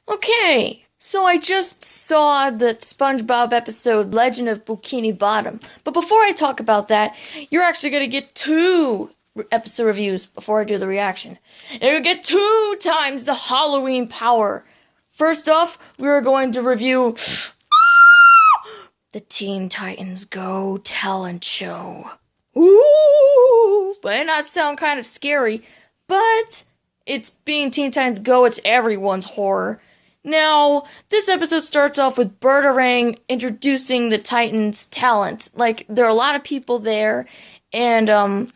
Okay, so I just saw the SpongeBob episode Legend of Bookini Bottom. But before I talk about that, you're actually going to get two episode reviews before I do the reaction. You're going to get 2 times the Halloween power. First off, we are going to review the Teen Titans Go talent show. Ooh! But it not sound kind of scary, but it's being Teen Titans Go, it's everyone's horror. Now, this episode starts off with Bertarang introducing the Titans' talent. Like, there are a lot of people there, and I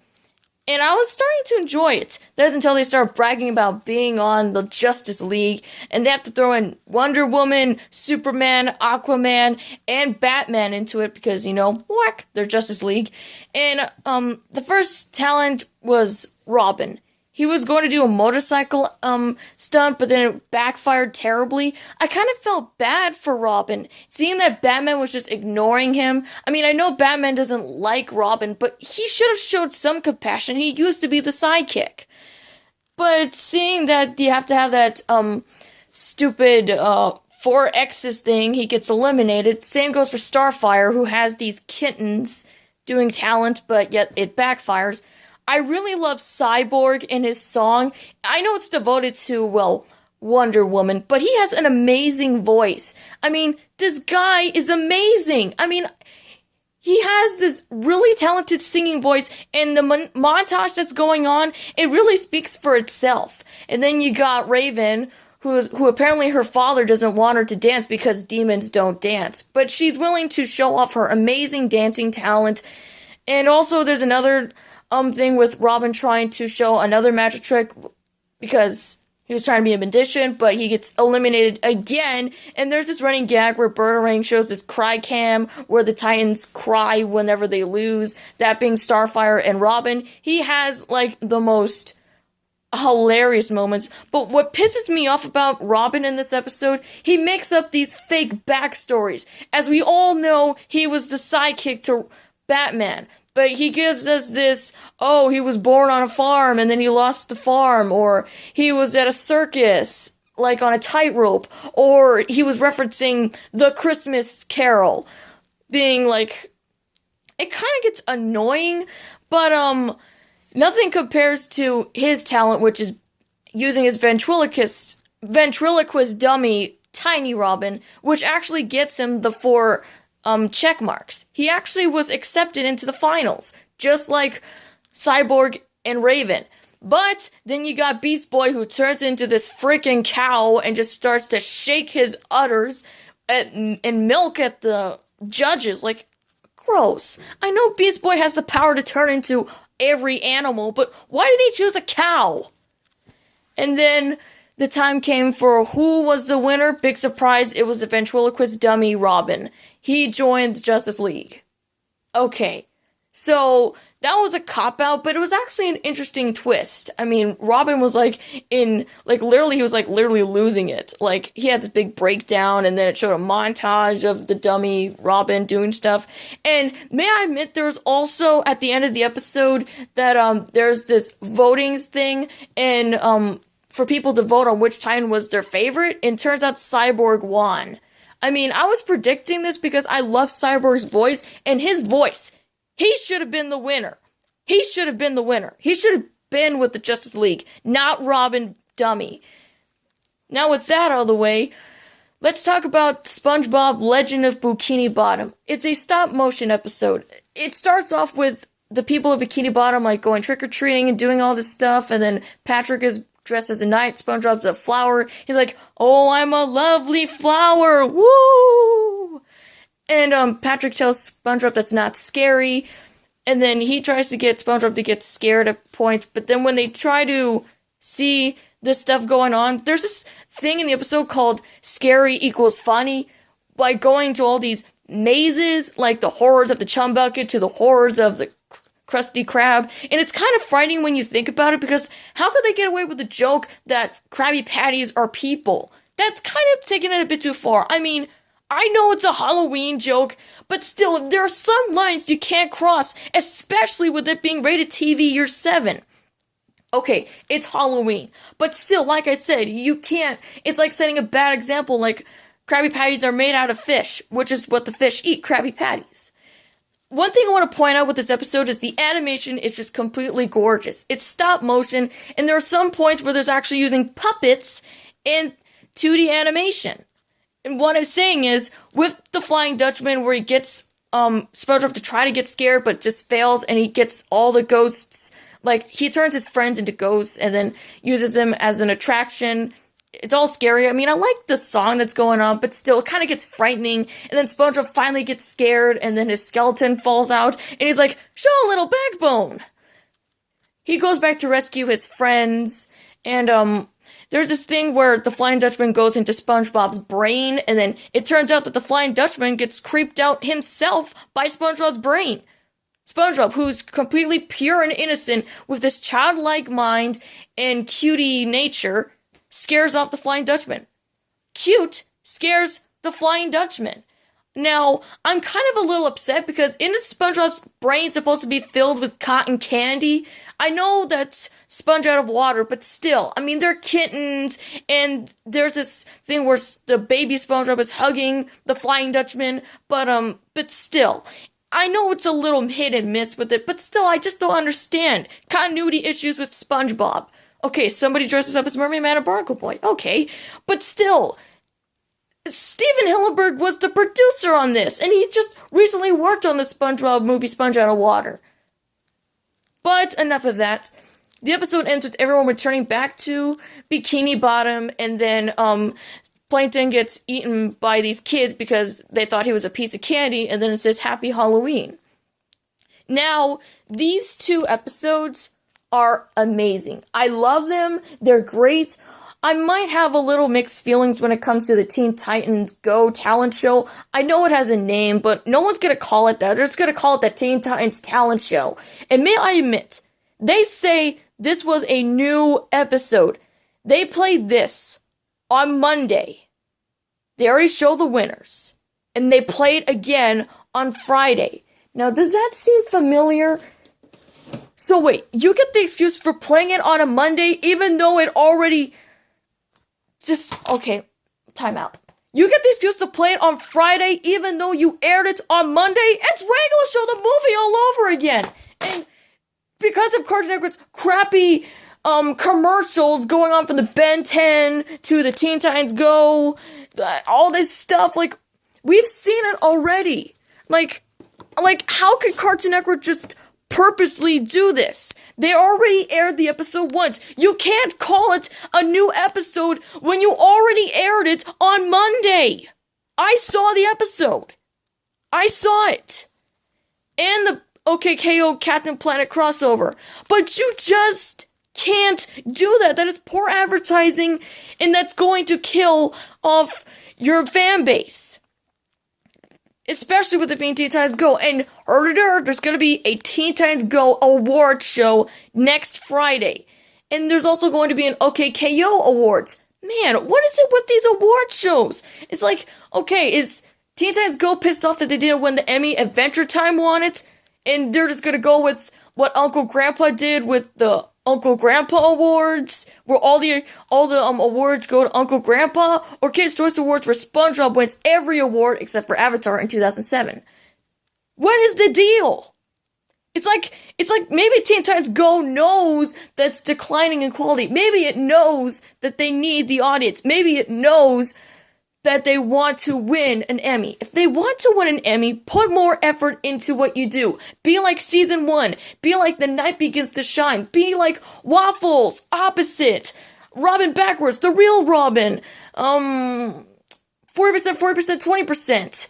was starting to enjoy it. That's until they start bragging about being on the Justice League, and they have to throw in Wonder Woman, Superman, Aquaman, and Batman into it because, whack, they're Justice League. And, the first talent was Robin. He was going to do a motorcycle stunt, but then it backfired terribly. I kind of felt bad for Robin, seeing that Batman was just ignoring him. I mean, I know Batman doesn't like Robin, but he should have showed some compassion. He used to be the sidekick. But seeing that you have to have that stupid 4X's thing, he gets eliminated. Same goes for Starfire, who has these kittens doing talent, but yet it backfires. I really love Cyborg in his song. I know it's devoted to, Wonder Woman, but he has an amazing voice. I mean, this guy is amazing. I mean, he has this really talented singing voice, and the montage that's going on, it really speaks for itself. And then you got Raven, who apparently her father doesn't want her to dance because demons don't dance. But she's willing to show off her amazing dancing talent. And also there's another thing with Robin trying to show another magic trick because he was trying to be a magician, but he gets eliminated again. And there's this running gag where Bertarang shows this cry cam where the Titans cry whenever they lose, that being Starfire and Robin. He has, the most hilarious moments. But what pisses me off about Robin in this episode, he makes up these fake backstories. As we all know, he was the sidekick to Batman. But he gives us this, he was born on a farm and then he lost the farm, or he was at a circus, on a tightrope, or he was referencing the Christmas Carol, being it kind of gets annoying, but nothing compares to his talent, which is using his ventriloquist dummy, Tiny Robin, which actually gets him the 4 check marks. He actually was accepted into the finals, just like Cyborg and Raven. But then you got Beast Boy, who turns into this freaking cow and just starts to shake his udders and milk at the judges. Gross. I know Beast Boy has the power to turn into every animal, but why did he choose a cow? And then the time came for who was the winner. Big surprise, it was the ventriloquist dummy Robin. He joined the Justice League. Okay, so that was a cop-out, but it was actually an interesting twist. I mean, Robin was literally, he was literally losing it. He had this big breakdown, and then it showed a montage of the dummy Robin doing stuff. And may I admit, there was also, at the end of the episode, that there's this voting thing, and for people to vote on which Titan was their favorite, and turns out Cyborg won. I mean, I was predicting this because I love Cyborg's voice, and his voice, he should have been the winner. He should have been the winner. He should have been with the Justice League, not Robin Dummy. Now with that out of the way, let's talk about SpongeBob Legend of Bookini Bottom. It's a stop-motion episode. It starts off with the people of Bikini Bottom, going trick-or-treating and doing all this stuff, and then Patrick is dressed as a knight, SpongeBob's a flower. He's like, "Oh, I'm a lovely flower, woo!" And Patrick tells SpongeBob that's not scary, and then he tries to get SpongeBob to get scared at points, but then when they try to see this stuff going on, there's this thing in the episode called scary equals funny, by going to all these mazes, like the horrors of the Chum Bucket to the horrors of the Krusty Krab, and it's kind of frightening when you think about it, because how could they get away with the joke that Krabby Patties are people? That's kind of taking it a bit too far. I mean, I know it's a Halloween joke, but still, there are some lines you can't cross, especially with it being rated TV year 7. Okay, it's Halloween. But still, like I said, you can't, it's like setting a bad example, like Krabby Patties are made out of fish, which is what the fish eat, Krabby Patties. One thing I want to point out with this episode is the animation is just completely gorgeous. It's stop motion, and there are some points where there's actually using puppets and 2D animation. And what I'm saying is, with the Flying Dutchman, where he gets SpongeBob to try to get scared, but just fails, and he gets all the ghosts, like, he turns his friends into ghosts, and then uses them as an attraction. It's all scary. I mean, I like the song that's going on, but still, it kind of gets frightening. And then SpongeBob finally gets scared, and then his skeleton falls out, and he's like, show a little backbone! He goes back to rescue his friends, and, there's this thing where the Flying Dutchman goes into SpongeBob's brain, and then it turns out that the Flying Dutchman gets creeped out himself by SpongeBob's brain. SpongeBob, who's completely pure and innocent, with this childlike mind and cutie nature, scares off the Flying Dutchman. Cute scares the Flying Dutchman. Now, I'm kind of a little upset because in the SpongeBob's brain supposed to be filled with cotton candy. I know that's sponge out of water, but still, I mean, they're kittens, and there's this thing where the baby SpongeBob is hugging the Flying Dutchman, but still, I know it's a little hit and miss with it, but still, I just don't understand continuity issues with SpongeBob. Okay, somebody dresses up as Mermaid Man or Barnacle Boy, okay, but still, Steven Hillenburg was the producer on this, and he just recently worked on the SpongeBob movie Sponge Out of Water. But enough of that. The episode ends with everyone returning back to Bikini Bottom, and then Plankton gets eaten by these kids because they thought he was a piece of candy, and then it says Happy Halloween. Now, these two episodes are amazing. I love them. They're great. I might have a little mixed feelings when it comes to the Teen Titans Go talent show. I know it has a name, but no one's going to call it that. They're just going to call it the Teen Titans talent show. And may I admit, they say this was a new episode. They played this on Monday. They already showed the winners. And they played again on Friday. Now, does that seem familiar? So wait, you get the excuse for playing it on a Monday even though it already... okay, time out. You get the excuse to play it on Friday even though you aired it on Monday? It's regular show the movie all over again. And because of Cartoon Network's crappy commercials going on from the Ben 10 to the Teen Titans Go, all this stuff, like, we've seen it already. Like, how could Cartoon Network just purposely do this? They already aired the episode once. You can't call it a new episode when you already aired it on Monday. I saw the episode. I saw it. And the OKKO Captain Planet crossover. But you just can't do that. That is poor advertising, and that's going to kill off your fan base. Especially with it being Teen Titans Go. And there's going to be a Teen Titans Go award show next Friday. And there's also going to be an OKKO Awards. Man, what is it with these award shows? It's like, okay, is Teen Titans Go pissed off that they didn't win the Emmy Adventure Time won it? And they're just going to go with what Uncle Grandpa did with the Uncle Grandpa Awards, where all the awards go to Uncle Grandpa, or Kids' Choice Awards where SpongeBob wins every award except for Avatar in 2007. What is the deal? It's like maybe Teen Titans Go knows that's declining in quality. Maybe it knows that they need the audience. Maybe it knows that they want to win an Emmy. If they want to win an Emmy, put more effort into what you do. Be like Season 1. Be like The Night Begins to Shine. Be like Waffles, Opposite, Robin Backwards, The Real Robin, 40%, 20%,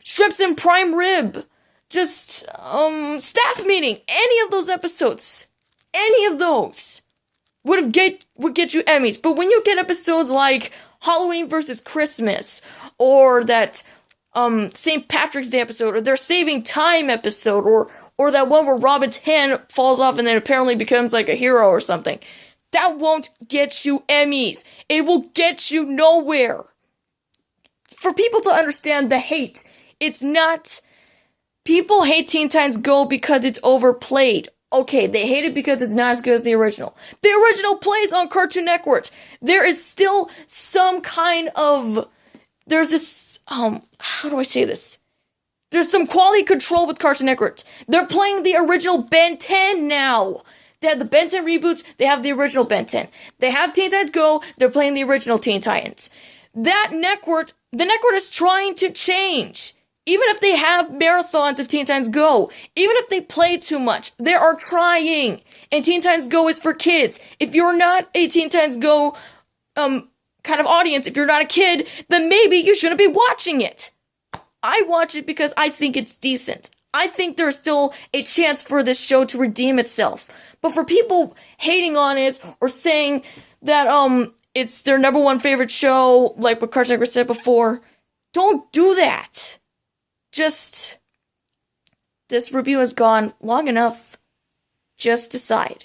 Strips and Prime Rib, just, Staff Meeting. Any of those episodes, any of those would get you Emmys. But when you get episodes like Halloween versus Christmas, or that St. Patrick's Day episode, or their Saving Time episode, or that one where Robin's hand falls off and then apparently becomes like a hero or something, that won't get you Emmys. It will get you nowhere. For people to understand the hate, it's not... People hate Teen Titans Go because it's overplayed. Okay, they hate it because it's not as good as the original. The original plays on Cartoon Network. There is still some kind of, there's this, how do I say this? There's some quality control with Cartoon Network. They're playing the original Ben 10 now. They have the Ben 10 reboots, they have the original Ben 10. They have Teen Titans Go, they're playing the original Teen Titans. That network, the network is trying to change. Even if they have marathons of Teen Titans Go, even if they play too much, they are trying. And Teen Titans Go is for kids. If you're not a Teen Titans Go kind of audience, if you're not a kid, then maybe you shouldn't be watching it. I watch it because I think it's decent. I think there's still a chance for this show to redeem itself. But for people hating on it or saying that it's their number one favorite show, like what Cartoon Network said before, don't do that. Just, this review has gone long enough. Just decide.